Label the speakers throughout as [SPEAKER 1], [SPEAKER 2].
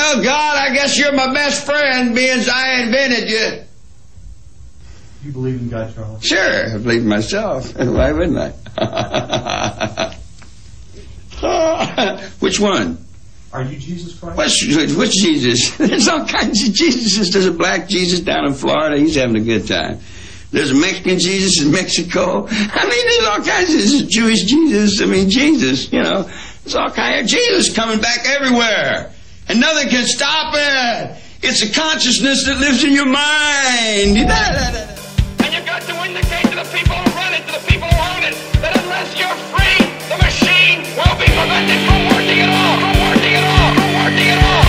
[SPEAKER 1] Well, God, I guess you're my best friend, being I invented you.
[SPEAKER 2] You believe in God, Charlie?
[SPEAKER 1] Sure, I believe in myself. Why wouldn't I? Which one?
[SPEAKER 2] Are you Jesus Christ?
[SPEAKER 1] Which Jesus? There's all kinds of Jesuses. There's a black Jesus down in Florida. He's having a good time. There's a Mexican Jesus in Mexico. I mean, there's all kinds of... There's a Jewish Jesus. I mean, Jesus, you know. There's all kinds of Jesus coming back everywhere. And nothing can stop it. It's a consciousness that lives in your mind.
[SPEAKER 3] And you've got to indicate to the people who run it, to the people who own it, that unless you're free, the machine will be prevented from working at all. From working at all. From working at all.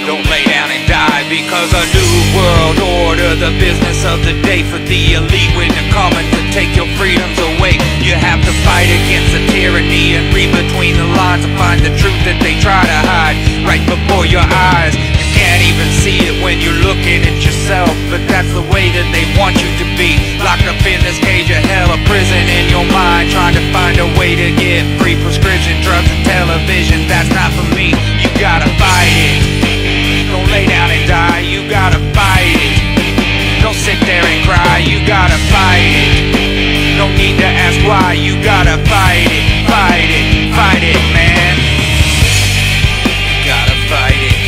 [SPEAKER 4] Don't lay down and die because a new world order, the business of the day for the elite, when they're coming to take your freedoms away. You have to fight against the tyranny and read between the lines to find the truth that they try to hide right before your eyes. You can't even see it when you're looking at yourself, but that's the way that they want you to be. Locked up in this cage of hell, a prison in your mind, trying to find a way to get free. Prescription drugs and television, that's not for me. You gotta fight it. Don't lay down and die, you gotta fight it. Don't sit there and cry, you gotta fight it. No need to ask why, you gotta fight it. Fight it, fight it, man. You gotta fight it.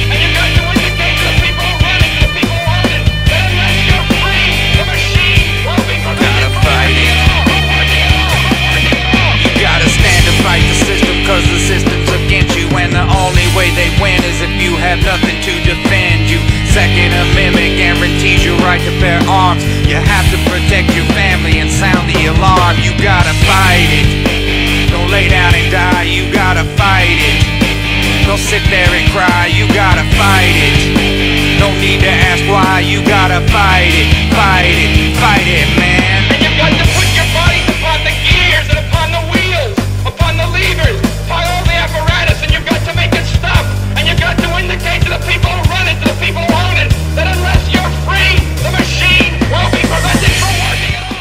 [SPEAKER 3] And you've got to indicate to the people who run it, to the people who own it, that unless you're free, the machine will be prevented from working at all. From working at all. From working at all.
[SPEAKER 4] You gotta stand to fight the system, cause the system's against you, and the only way they win is if you have nothing to defend you. Second Amendment guarantees your right to bear arms. You have to protect your family and sound the alarm. You gotta fight it. Don't lay down and die, you gotta fight it. Don't sit there and cry, you gotta fight it. No need to ask why, you gotta fight it. Fight it, fight it, man.
[SPEAKER 3] And you've got to put your bodies upon the gears and upon the wheels, upon the levers, upon all the apparatus, and you've got to make it stop. And you've got to indicate to the people who run it, to the people who own it, that unless you're free, the machine will be prevented from working at all.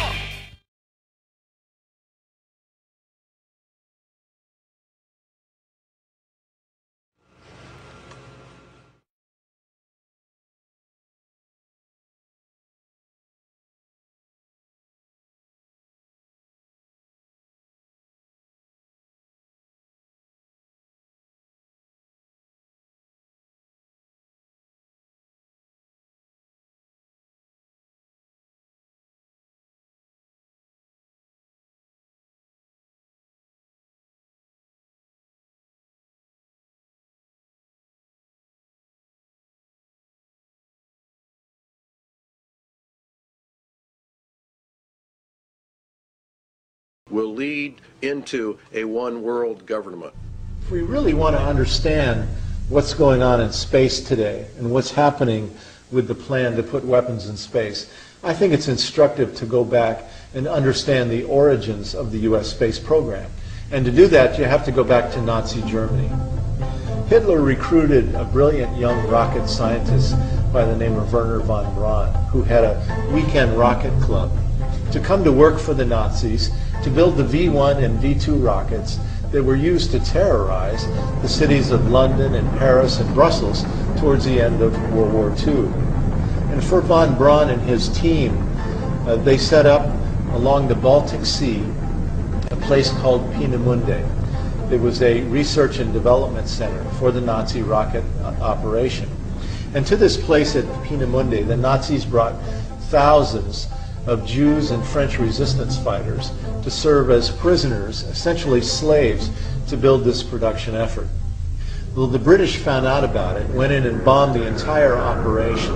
[SPEAKER 5] will lead into a one-world government.
[SPEAKER 6] If we really want to understand what's going on in space today and what's happening with the plan to put weapons in space, I think it's instructive to go back and understand the origins of the U.S. space program. And to do that, you have to go back to Nazi Germany. Hitler recruited a brilliant young rocket scientist by the name of Wernher von Braun, who had a weekend rocket club, to come to work for the Nazis to build the V-1 and V-2 rockets that were used to terrorize the cities of London and Paris and Brussels towards the end of World War II. And for von Braun and his team, they set up along the Baltic Sea a place called Peenemünde. It was a research and development center for the Nazi rocket operation. And to this place at Peenemünde, the Nazis brought thousands of Jews and French resistance fighters to serve as prisoners, essentially slaves, to build this production effort. Well, the British found out about it, went in and bombed the entire operation.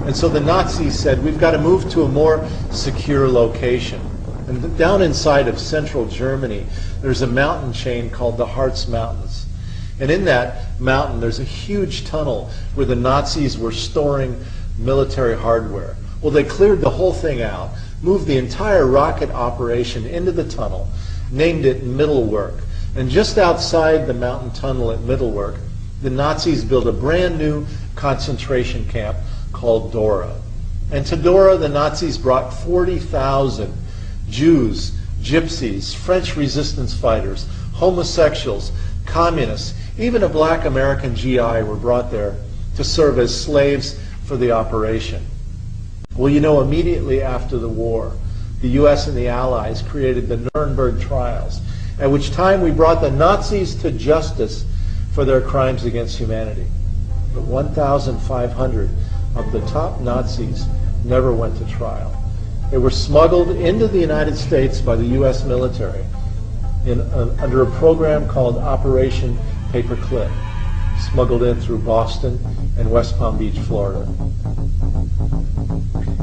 [SPEAKER 6] And so the Nazis said, we've got to move to a more secure location. And down inside of central Germany, there's a mountain chain called the Harz Mountains. And in that mountain, there's a huge tunnel where the Nazis were storing military hardware. Well, they cleared the whole thing out, moved the entire rocket operation into the tunnel, named it Mittelwerk. And just outside the mountain tunnel at Mittelwerk, the Nazis built a brand new concentration camp called Dora. And to Dora, the Nazis brought 40,000 Jews, gypsies, French resistance fighters, homosexuals, communists, Even a black American GI were brought there to serve as slaves for the operation. Well, you know, immediately after the war, the U.S. and the Allies created the Nuremberg trials, at which time we brought the Nazis to justice for their crimes against humanity. But 1,500 of the top Nazis never went to trial. They were smuggled into the United States by the U.S. military under a program called Operation PAPERCLIP, smuggled in through Boston and West Palm Beach, Florida.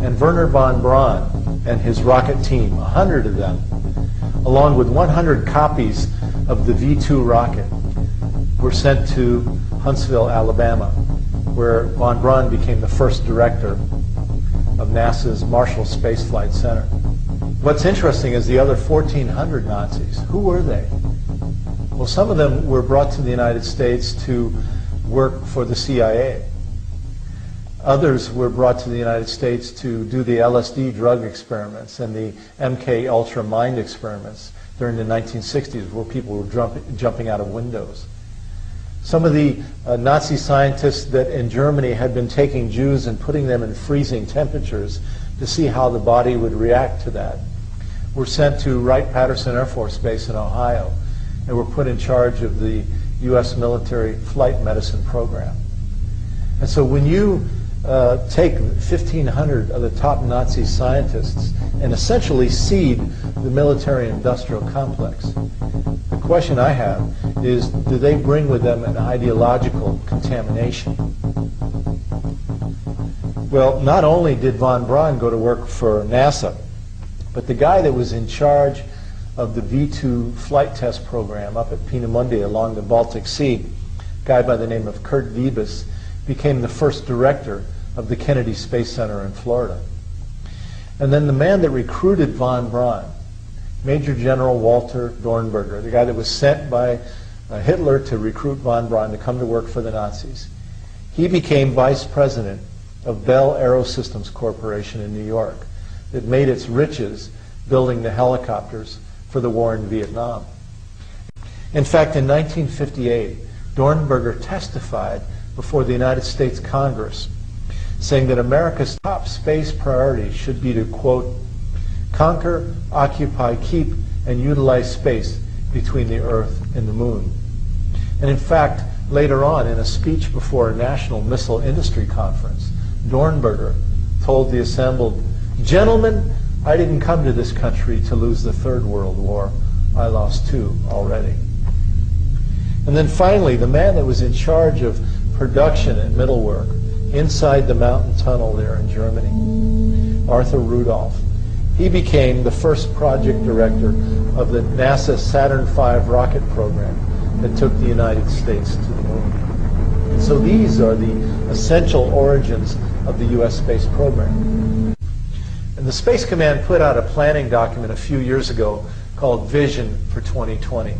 [SPEAKER 6] And Wernher von Braun and his rocket team, 100 of them, along with 100 copies of the V-2 rocket, were sent to Huntsville, Alabama, where von Braun became the first director of NASA's Marshall Space Flight Center. What's interesting is the other 1,400 Nazis. Who were they? Well, some of them were brought to the United States to work for the CIA. Others were brought to the United States to do the LSD drug experiments and the MK Ultra mind experiments during the 1960s, where people were jumping out of windows. Some of the Nazi scientists that in Germany had been taking Jews and putting them in freezing temperatures to see how the body would react to that were sent to Wright-Patterson Air Force Base in Ohio and were put in charge of the U.S. military flight medicine program. And so when you take 1,500 of the top Nazi scientists and essentially seed the military-industrial complex, the question I have is, do they bring with them an ideological contamination? Well, not only did von Braun go to work for NASA, but the guy that was in charge of the V-2 flight test program up at Peenemünde along the Baltic Sea, a guy by the name of Kurt Wiebes, became the first director of the Kennedy Space Center in Florida. And then the man that recruited von Braun, Major General Walter Dornberger, the guy that was sent by Hitler to recruit von Braun to come to work for the Nazis, he became vice president of Bell Aerosystems Corporation in New York that made its riches building the helicopters for the war in Vietnam. In fact, in 1958, Dornberger testified before the United States Congress, saying that America's top space priority should be to, quote, conquer, occupy, keep, and utilize space between the Earth and the Moon. And in fact, later on, in a speech before a national missile industry conference, Dornberger told the assembled, "Gentlemen, I didn't come to this country to lose the Third World War. I lost two already." And then finally, the man that was in charge of production and middle work inside the mountain tunnel there in Germany, Arthur Rudolph, he became the first project director of the NASA Saturn V rocket program that took the United States to the moon. And so these are the essential origins of the U.S. space program. And the Space Command put out a planning document a few years ago called Vision for 2020.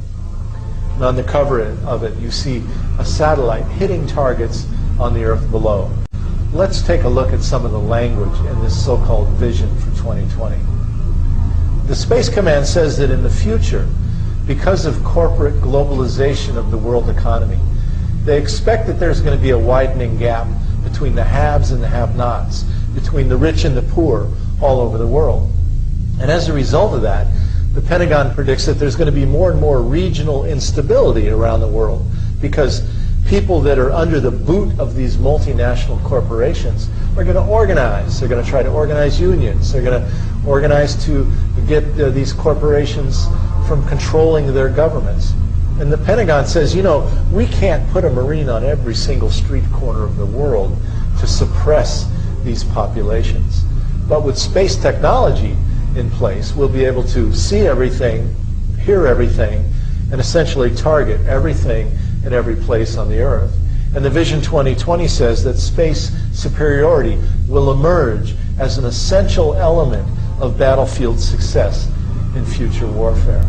[SPEAKER 6] And on the cover of it, you see a satellite hitting targets on the Earth below. Let's take a look at some of the language in this so-called Vision for 2020. The Space Command says that in the future, because of corporate globalization of the world economy, they expect that there's going to be a widening gap between the haves and the have-nots, between the rich and the poor all over the world. And as a result of that, the Pentagon predicts that there's going to be more and more regional instability around the world, because people that are under the boot of these multinational corporations are going to organize. They're going to try to organize unions. They're going to organize to get these corporations from controlling their governments. And the Pentagon says, you know, we can't put a Marine on every single street corner of the world to suppress these populations. But with space technology in place, we'll be able to see everything, hear everything, and essentially target everything in every place on the Earth. And the Vision 2020 says that space superiority will emerge as an essential element of battlefield success in future warfare.